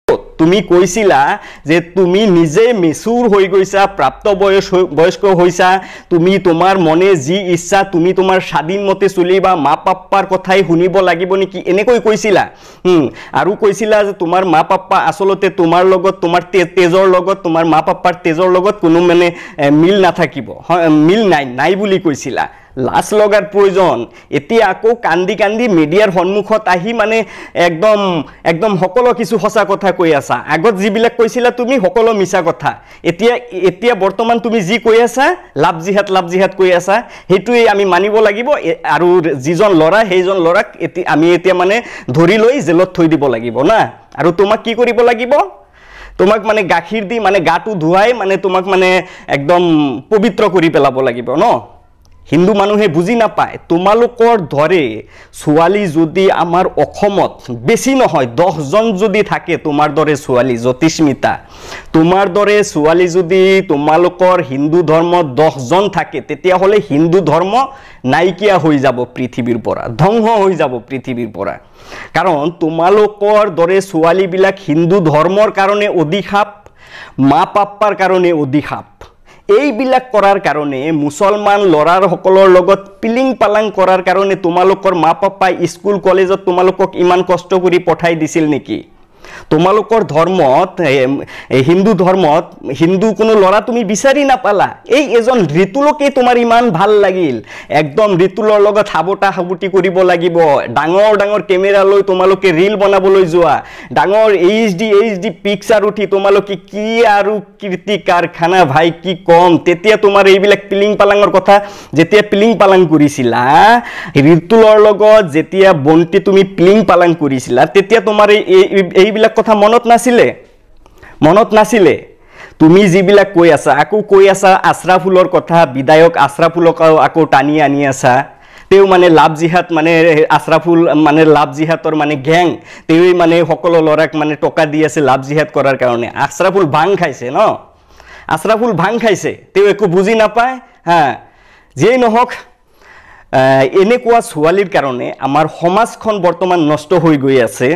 তুমি কৈছিলা যে তুমি নিজে মেচুৰ হৈ গৈছা, প্ৰাপ্তবয়স্ক হৈছা, তুমি তোমাৰ মনে যি ইচ্ছা তুমি তোমাৰ স্বাধীন মতে চলিবা, মা পাপ্পাৰ কথাই শুনিব লাগিব নেকি এনেকৈ কৈছিলা। আৰু কৈছিলা যে তোমাৰ মা পাপ্পা আসলতে তোমাৰ লগত, তোমাৰ তেজৰ লগত, তোমাৰ মা পাপ্পাৰ তেজৰ লগত কোনো মানে মিল নাথাকিব, মিল নাই বুলি কৈছিলা। লাজ লগাৰ প্ৰয়োজন। এতিয়া আকৌ কান্দি কান্দি মিডিয়াৰ সন্মুখত আহি মানে একদম সকলো কিছু সঁচা কথা কৈ আছা। আগত যিবিলাক কৈছিলা তুমি সকলো মিছা কথা। এতিয়া বৰ্তমান তুমি যি কৈ আছা লাভ জিহাদ কৈ আছা, সেইটোৱে আমি মানিব লাগিব। আৰু যিজন ল'ৰা সেইজন ল'ৰাক আমি এতিয়া মানে ধৰি লৈ জেলত থৈ দিব লাগিব না। আৰু তোমাক কি কৰিব লাগিব? তোমাক মানে গাখীৰ দি মানে গাটো ধুৱাই মানে তোমাক মানে একদম পবিত্ৰ কৰি পেলাব লাগিব ন। হিন্দু মানুহে বুজি নাপায় তোমালোকৰ ধৰে ছোৱালী যদি আমাৰ অসমত বেছি নহয় 10 জন যদি থাকে তোমাৰ দৰে ছোৱালী, জ্যোতিস্মিতা তোমাৰ দৰে ছোৱালী যদি তোমালোকৰ হিন্দু ধৰ্মত 10 জন থাকে, তেতিয়াহ'লে হিন্দু ধৰ্ম নাইকিয়া হৈ যাব পৃথিৱীৰ পৰা, ধ্বংস হৈ যাব পৃথিৱীৰ পৰা। কাৰণ তোমালোকৰ দৰে ছোৱালীবিলাক হিন্দু ধৰ্মৰ কাৰণে অধিশাপ, মা পাপ্পাৰ কাৰণে অধিশাপ। এইবিলাক কৰাৰ কাৰণে মুছলমান ল'ৰাৰ সকলৰ লগত পিলিং পালাং কৰাৰ কাৰণে তোমালোকৰ মা পাপ্পাই স্কুল কলেজত তোমালোকক ইমান কষ্ট কৰি পঠাই দিছিল নেকি? তোমালোকৰ ধৰ্মত, হিন্দু ধৰ্মত হিন্দু কোনো ল'ৰা তুমি বিচাৰি নাপালা। এই এজন ঋতুলকে তোমাৰ ইমান ভাল লাগিল, একদম ঋতুলৰ লগত হাবুটি কৰিব লাগিব, ডাঙৰ ডাঙৰ কেমেৰা লৈ তোমালোকে ৰীল বনাবলৈ যোৱা, ডাঙৰ এইচডি পিকচাৰ উঠি তোমালোকে কি আৰু কীৰ্তি কাৰখানা ভাই কি কম। তেতিয়া তোমাৰ এইবিলাক পিলিং পালাঙৰ কথা যেতিয়া পিলিং পালাং কৰিছিলা, ঋতুলৰ লগত যেতিয়া বন্তি তুমি পিলিং পালাং কৰিছিলা, তেতিয়া তোমাৰ এইবিলাক কথা মনত নাছিলে। তুমি যিবিলাক কৈ আছা, আকৌ কৈ আছা আশৰাফুলৰ কথা, বিধায়ক আশৰাফুলক আকৌ টানি আনি আছা। তেও মানে লাভ জিহাদ মানে আশৰাফুল মানে লাভ জিহাদৰ মানে গেং, তেই মানে সকলো ল'ৰাক মানে টকা দি আছে লাভ জিহাদ কৰাৰ কাৰণে। আশৰাফুল ভাং খাইছে ন, আশৰাফুল ভাং খাইছে, তেও একো বুজি নাপায়। যিয়েই নহওক, এনেকুৱা ছোৱালীৰ কাৰণে আমাৰ সমাজখন বৰ্তমান নষ্ট হৈ গৈ আছে।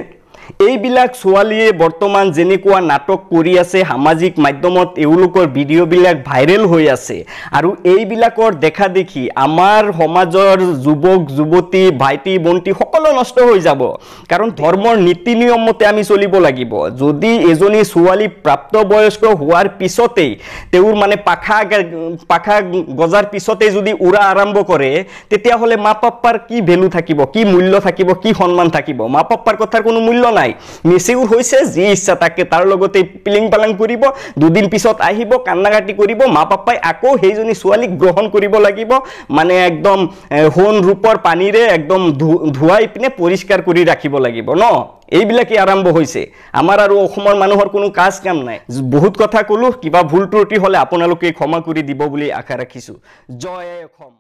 এইবিলাক ছোৱালীয়ে বৰ্তমান যেনেকুৱা নাটক কৰি আছে সামাজিক মাধ্যমত, এওঁলোকৰ ভিডিঅ'বিলাক ভাইৰেল হৈ আছে। আৰু এইবিলাকৰ দেখা দেখি আমাৰ সমাজৰ যুৱক যুৱতী ভাইটি ভণ্টি সকলো নষ্ট হৈ যাব। কাৰণ ধৰ্মৰ নীতি নিয়ম মতে আমি চলিব লাগিব। যদি এজনী ছোৱালী প্ৰাপ্তবয়স্ক হোৱাৰ পিছতেই তেওঁৰ মানে পাখা গজাৰ পিছতেই যদি উৰা আৰম্ভ কৰে, তেতিয়াহ'লে মা পাপ্পাৰ কি ভেলু থাকিব, কি মূল্য থাকিব, কি সন্মান থাকিব? মা পাপ্পাৰ কথাৰ কোনো মূল্য নাই। মেচিউৰ হৈছে, যি ইচ্ছা তাকে তাৰ লগতে পিলিং পালাং কৰিব, দুদিন পিছত আহিব কান্নাকাটি কৰিব, মা পাপ্পাই আকৌ সেইজনী ছোৱালীক গ্ৰহণ কৰিব লাগিব, মানে একদম সোণ ৰূপৰ পানীৰে একদম ধুৱাই পিনে পৰিষ্কাৰ কৰি ৰাখিব লাগিব ন। এইবিলাকেই আৰম্ভ হৈছে। আমাৰ আৰু অসমৰ মানুহৰ কোনো কাজ কাম নাই। বহুত কথা ক'লো, কিবা ভুল ত্ৰুটি হ'লে আপোনালোকে ক্ষমা কৰি দিব বুলি আশা ৰাখিছোঁ। জয় অসম।